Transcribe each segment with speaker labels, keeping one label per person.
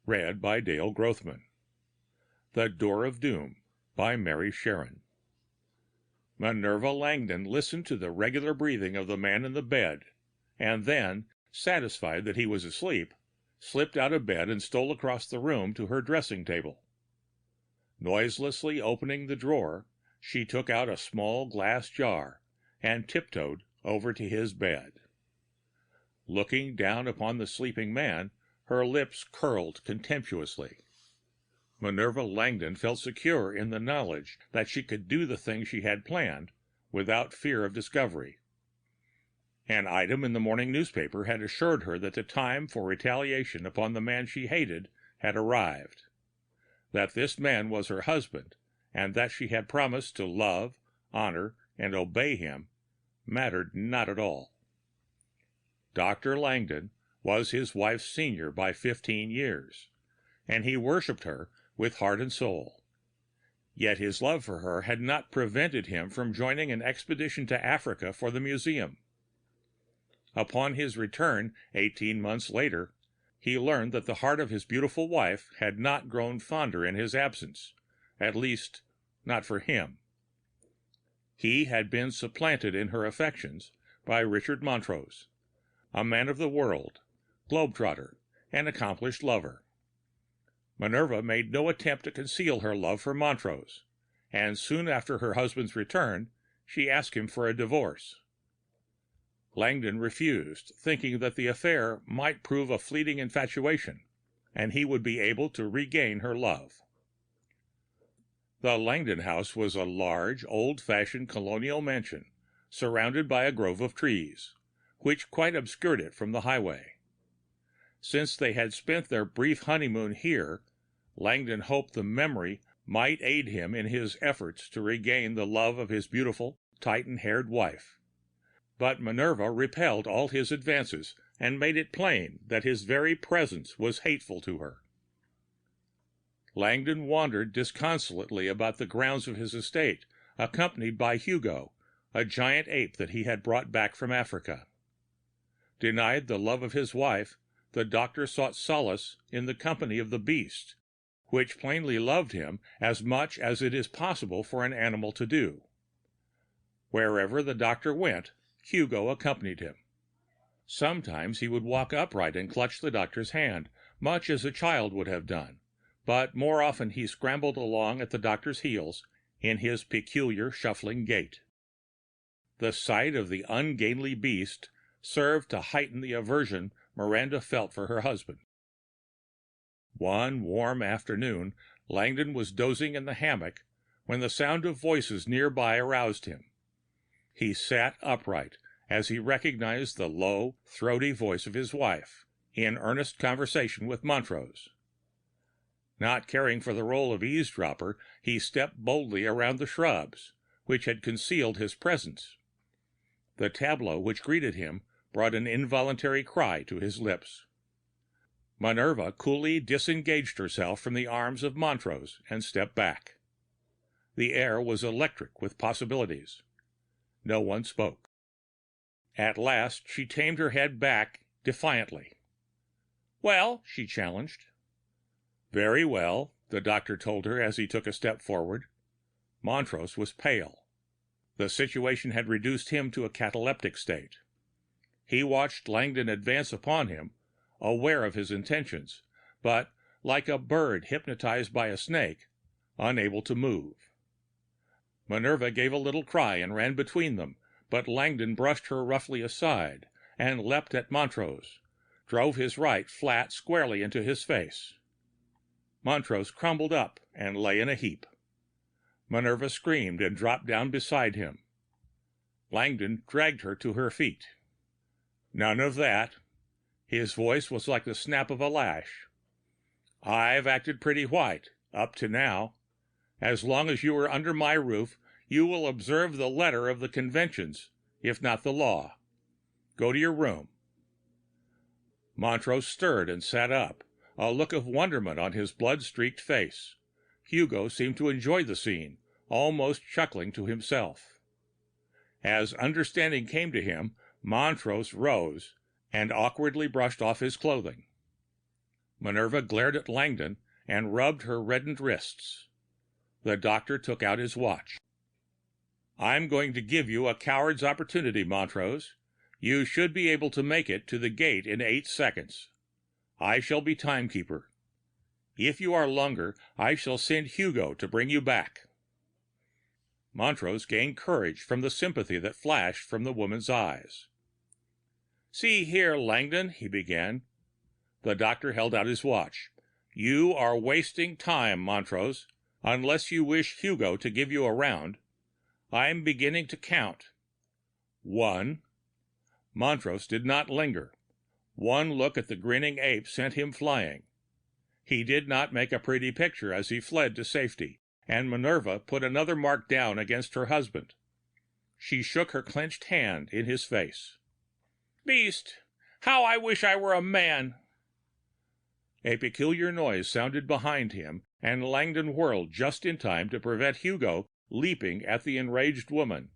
Speaker 1: Read by Dale Grothman. The Door of Doom by Mary Sharon. Minerva Langdon listened to the regular breathing of the man in the bed, and then, satisfied that he was asleep, slipped out of bed and stole across the room to her dressing table. Noiselessly opening the drawer, she took out a small glass jar and tiptoed over to his bed. Looking down upon the sleeping man, her lips curled contemptuously. Minerva Langdon felt secure in the knowledge that she could do the thing she had planned without fear of discovery. An item in the morning newspaper had assured her that the time for retaliation upon the man she hated had arrived. That this man was her husband, and that she had promised to love, honor, and obey him, mattered not at all. Dr. Langdon was his wife's senior by 15 years, and he worshipped her with heart and soul. Yet his love for her had not prevented him from joining an expedition to Africa for the museum. Upon his return 18 months later, he learned that the heart of his beautiful wife had not grown fonder in his absence, at least not for him. He had been supplanted in her affections by Richard Monstrous, a man of the world, globetrotter, and accomplished lover. Minerva made no attempt to conceal her love for Monstrous, and soon after her husband's return, she asked him for a divorce. Langdon refused, thinking that the affair might prove a fleeting infatuation, and he would be able to regain her love. The Langdon house was a large, old-fashioned colonial mansion, surrounded by a grove of trees, which quite obscured it from the highway. Since they had spent their brief honeymoon here, Langdon hoped the memory might aid him in his efforts to regain the love of his beautiful, Titan-haired wife. But Minerva repelled all his advances and made it plain that his very presence was hateful to her. Langdon wandered disconsolately about the grounds of his estate, accompanied by Hugo, a giant ape that he had brought back from Africa. Denied the love of his wife, the doctor sought solace in the company of the beast, which plainly loved him as much as it is possible for an animal to do. Wherever the doctor went, Hugo accompanied him. Sometimes he would walk upright and clutch the doctor's hand, much as a child would have done, but more often he scrambled along at the doctor's heels in his peculiar shuffling gait. The sight of the ungainly beast served to heighten the aversion Miranda felt for her husband. One warm afternoon, Langdon was dozing in the hammock when the sound of voices nearby aroused him. He sat upright as he recognized the low, throaty voice of his wife, in earnest conversation with Monstrous. Not caring for the role of eavesdropper, he stepped boldly around the shrubs, which had concealed his presence. The tableau which greeted him brought an involuntary cry to his lips. Minerva coolly disengaged herself from the arms of Monstrous and stepped back. The air was electric with possibilities. No one spoke. At last she tamed her head back defiantly. "Well?" she challenged. "Very well," the doctor told her as he took a step forward. Monstrous was pale. The situation had reduced him to a cataleptic state. He watched Langdon advance upon him, aware of his intentions, but, like a bird hypnotized by a snake, unable to move. Minerva gave a little cry and ran between them, but Langdon brushed her roughly aside and leapt at Monstrous, drove his right flat squarely into his face. Monstrous crumpled up and lay in a heap. Minerva screamed and dropped down beside him. Langdon dragged her to her feet. "None of that." His voice was like the snap of a lash. "I've acted pretty white, up to now. As long as you are under my roof, you will observe the letter of the conventions, if not the law. Go to your room." Monstrous stirred and sat up, a look of wonderment on his blood-streaked face. Hugo seemed to enjoy the scene, almost chuckling to himself. As understanding came to him, Monstrous rose and awkwardly brushed off his clothing. Minerva glared at Langdon and rubbed her reddened wrists. The doctor took out his watch. "I'm going to give you a coward's opportunity, Montrose. You should be able to make it to the gate in 8 seconds. I shall be timekeeper. If you are longer, I shall send Hugo to bring you back." Montrose gained courage from the sympathy that flashed from the woman's eyes. "See here, Langdon," he began. The doctor held out his watch. "You are wasting time, Montrose, unless you wish Hugo to give you a round. I'm beginning to count. 1." Montrose did not linger. One look at the grinning ape sent him flying. He did not make a pretty picture as he fled to safety, and Minerva put another mark down against her husband. She shook her clenched hand in his face. "Beast! How I wish I were a man!" A peculiar noise sounded behind him, and Langdon whirled just in time to prevent Hugo leaping at the enraged woman.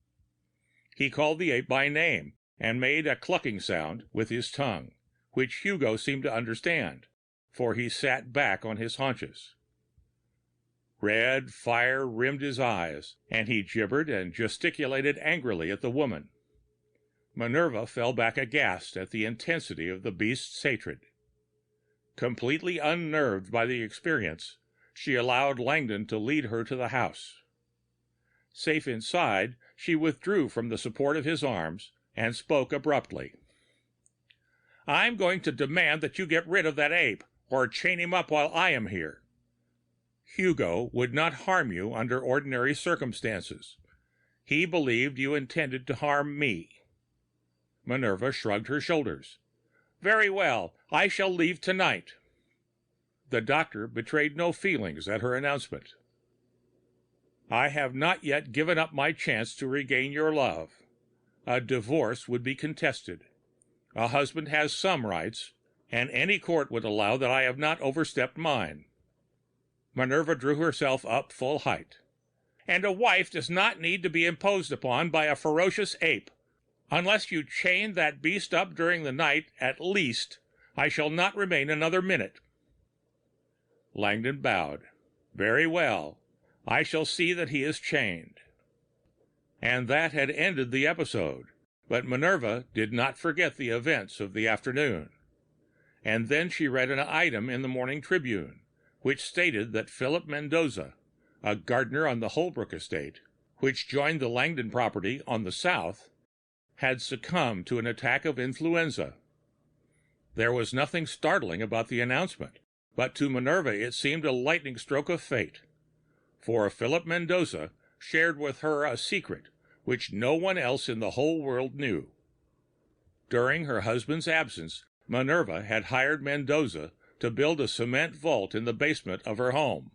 Speaker 1: He called the ape by name and made a clucking sound with his tongue, which Hugo seemed to understand, for he sat back on his haunches. Red fire rimmed his eyes, and he gibbered and gesticulated angrily at the woman. Minerva fell back aghast at the intensity of the beast's hatred. Completely unnerved by the experience, she allowed Langdon to lead her to the house. Safe inside, she withdrew from the support of his arms and spoke abruptly. "I'm going to demand that you get rid of that ape, or chain him up while I am here. Hugo would not harm you under ordinary circumstances. He believed you intended to harm me." Minerva shrugged her shoulders. "Very well, I shall leave tonight." The doctor betrayed no feelings at her announcement. "I have not yet given up my chance to regain your love. A divorce would be contested. A husband has some rights, and any court would allow that I have not overstepped mine." Minerva drew herself up full height. "And a wife does not need to be imposed upon by a ferocious ape. Unless you chain that beast up during the night, at least, I shall not remain another minute." Langdon bowed. "Very well. I shall see that he is chained." And that had ended the episode, but Minerva did not forget the events of the afternoon. And then she read an item in the Morning Tribune, which stated that Philip Mendoza, a gardener on the Holbrook estate, which joined the Langdon property on the south, had succumbed to an attack of influenza. There was nothing startling about the announcement, but to Minerva it seemed a lightning stroke of fate. For Philip Mendoza shared with her a secret which no one else in the whole world knew. During her husband's absence, Minerva had hired Mendoza to build a cement vault in the basement of her home,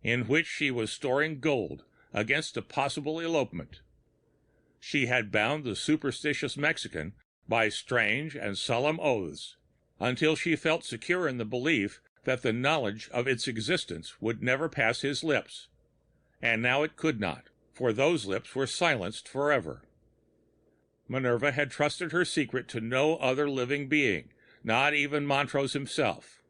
Speaker 1: in which she was storing gold against a possible elopement. She had bound the superstitious Mexican by strange and solemn oaths, until she felt secure in the belief that the knowledge of its existence would never pass his lips. And now it could not, for those lips were silenced forever. Minerva had trusted her secret to no other living being, not even Montrose himself.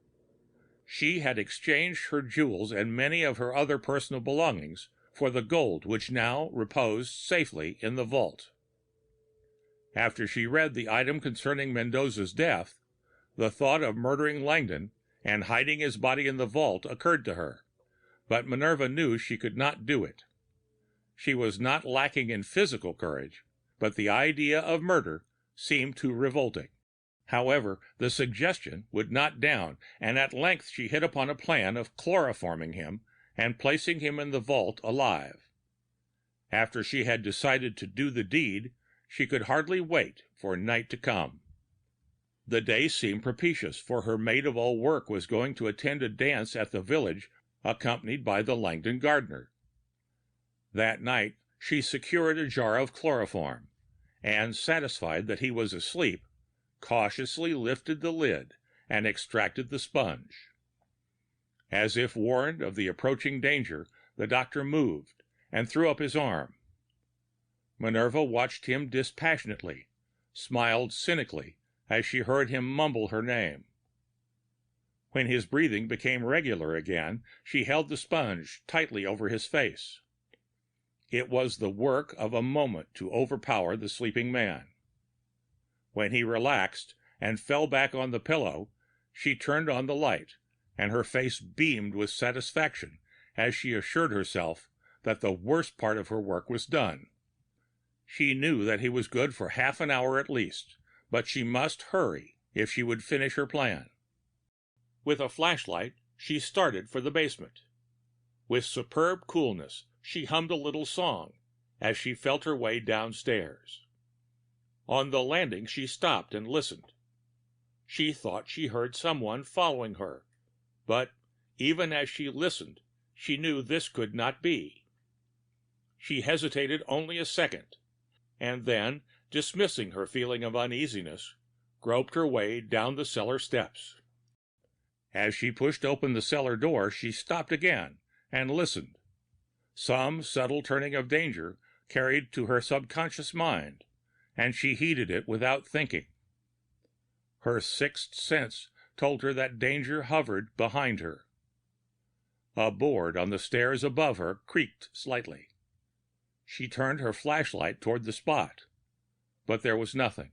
Speaker 1: She had exchanged her jewels and many of her other personal belongings for the gold which now reposed safely in the vault. After she read the item concerning Mendoza's death, the thought of murdering Langdon and hiding his body in the vault occurred to her, but Minerva knew she could not do it. She was not lacking in physical courage, but the idea of murder seemed too revolting. However, the suggestion would not down, and at length she hit upon a plan of chloroforming him and placing him in the vault alive. After she had decided to do the deed, she could hardly wait for night to come. The day seemed propitious, for her maid-of-all-work was going to attend a dance at the village, accompanied by the Langdon gardener. That night she secured a jar of chloroform, and, satisfied that he was asleep, cautiously lifted the lid and extracted the sponge. As if warned of the approaching danger, the doctor moved and threw up his arm. Minerva watched him dispassionately, smiled cynically as she heard him mumble her name. When his breathing became regular again, she held the sponge tightly over his face. It was the work of a moment to overpower the sleeping man. When he relaxed and fell back on the pillow, she turned on the light, and her face beamed with satisfaction as she assured herself that the worst part of her work was done. She knew that he was good for half an hour at least, but she must hurry if she would finish her plan. With a flashlight, she started for the basement. With superb coolness, she hummed a little song as she felt her way downstairs. On the landing, she stopped and listened. She thought she heard someone following her, but even as she listened, she knew this could not be. She hesitated only a second, and then, dismissing her feeling of uneasiness, groped her way down the cellar steps. As she pushed open the cellar door, she stopped again and listened. Some subtle turning of danger carried to her subconscious mind, and she heeded it without thinking. Her sixth sense told her that danger hovered behind her. A board on the stairs above her creaked slightly. She turned her flashlight toward the spot, but there was nothing.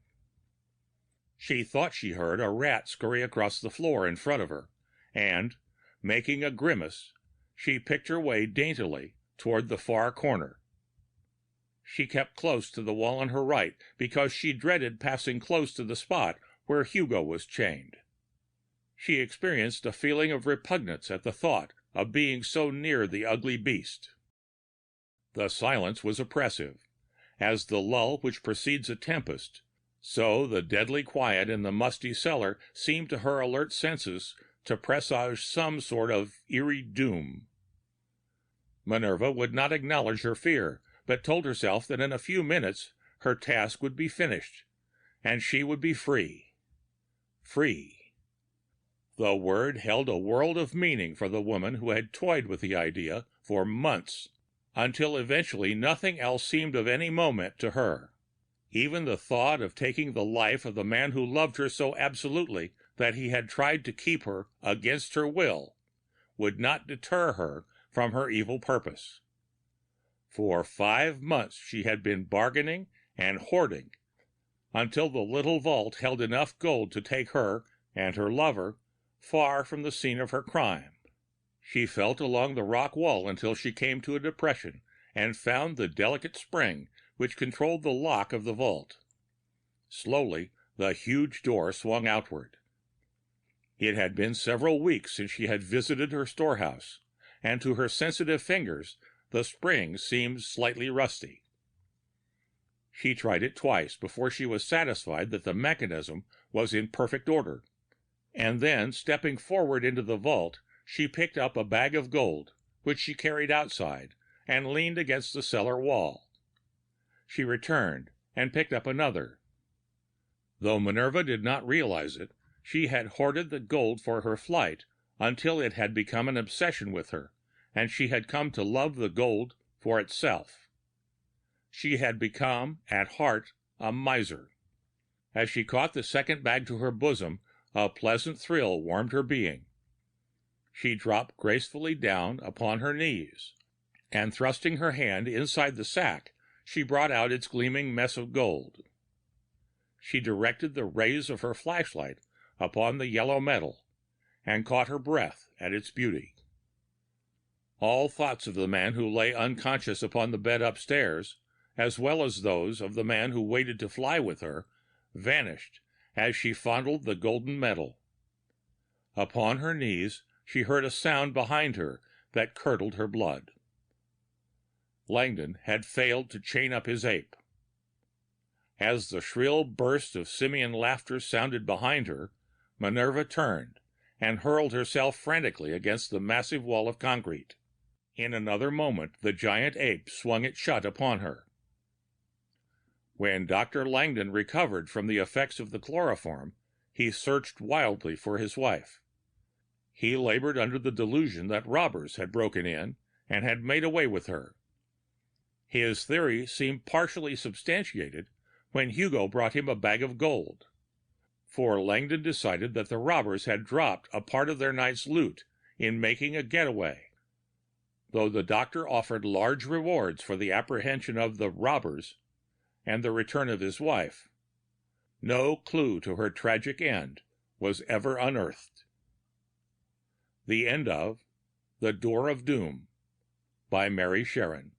Speaker 1: She thought she heard a rat scurry across the floor in front of her, and, making a grimace, she picked her way daintily toward the far corner. She kept close to the wall on her right because she dreaded passing close to the spot where Hugo was chained. She experienced a feeling of repugnance at the thought of being so near the ugly beast. The silence was oppressive. As the lull which precedes a tempest, so the deadly quiet in the musty cellar seemed to her alert senses to presage some sort of eerie doom. Minerva would not acknowledge her fear, but told herself that in a few minutes her task would be finished, and she would be free. Free. The word held a world of meaning for the woman who had toyed with the idea for months, until eventually nothing else seemed of any moment to her. Even the thought of taking the life of the man who loved her so absolutely that he had tried to keep her against her will would not deter her from her evil purpose. For 5 months she had been bargaining and hoarding until the little vault held enough gold to take her and her lover far from the scene of her crime. She felt along the rock wall until she came to a depression and found the delicate spring which controlled the lock of the vault. Slowly, the huge door swung outward. It had been several weeks since she had visited her storehouse, and to her sensitive fingers, the spring seemed slightly rusty. She tried it twice before she was satisfied that the mechanism was in perfect order, and then, stepping forward into the vault, she picked up a bag of gold, which she carried outside, and leaned against the cellar wall. She returned and picked up another. Though Minerva did not realize it, she had hoarded the gold for her flight until it had become an obsession with her, and she had come to love the gold for itself. She had become, at heart, a miser. As she caught the second bag to her bosom, a pleasant thrill warmed her being. She dropped gracefully down upon her knees, and thrusting her hand inside the sack, she brought out its gleaming mess of gold. She directed the rays of her flashlight upon the yellow metal, and caught her breath at its beauty. All thoughts of the man who lay unconscious upon the bed upstairs, as well as those of the man who waited to fly with her, vanished as she fondled the golden metal. Upon her knees, she heard a sound behind her that curdled her blood. Langdon had failed to chain up his ape. As the shrill burst of simian laughter sounded behind her, Minerva turned and hurled herself frantically against the massive wall of concrete. In another moment, the giant ape swung it shut upon her. When Dr. Langdon recovered from the effects of the chloroform, he searched wildly for his wife. He labored under the delusion that robbers had broken in and had made away with her. His theory seemed partially substantiated when Hugo brought him a bag of gold. for Langdon decided that the robbers had dropped a part of their night's loot in making a getaway. Though the doctor offered large rewards for the apprehension of the robbers and the return of his wife, no clue to her tragic end was ever unearthed. The end of The Door of Doom by Mary Sharon.